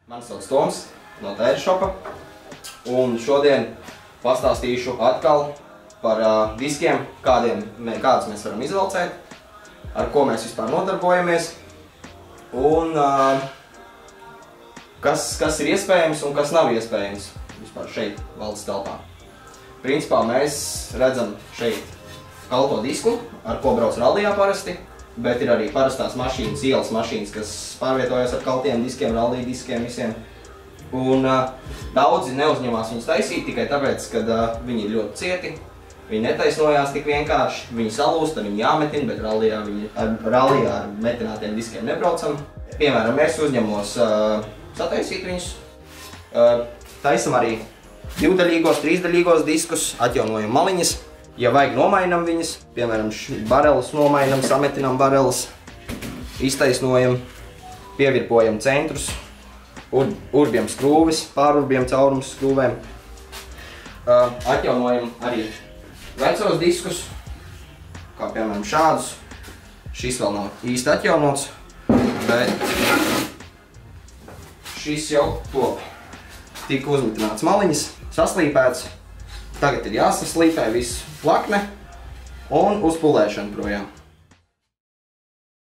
Mani sauc Toms no Tēra šopa, un šodien pastāstīšu atkal par diskiem, kādus mēs varam izvelcēt, ar ko mēs vispār nodarbojamies, un kas ir iespējams un kas nav iespējams vispār šeit valdes telpā. Principā mēs redzam šeit kalto disku, ar ko brauc rallijā parasti, bet ir arī parastās mašīnas, ielas mašīnas, kas pārvietojas ar kaltiem diskiem, rallija diskiem visiem. Un daudzi neuzņemās viņus taisīt tikai tāpēc, ka viņi ir ļoti cieti, viņi netaisnojās tik vienkārši, viņi salūst, viņi jāmetina, bet rallijā ar metinātiem diskiem nebraucam. Piemēram, mēs uzņemos sataisīt viņus, taisam arī divdaļīgos, trīsdaļīgos diskus, atjaunojam maliņas. Ja vajag, nomainam viņas, piemēram, bareles nomainam, sametinam bareles, iztaisnojam, pievirpojam centrus, urbjam skrūvis, pārurbjam caurumus skrūvēm. Atjaunojam arī vecos diskus, kā piemēram šādus. Šis vēl nav īsti atjaunots, bet šis jau top. Tika uzmitināts maliņas, saslīpēts. Tagad ir jāsaslīpē viss plakne un uz pulēšanu projām.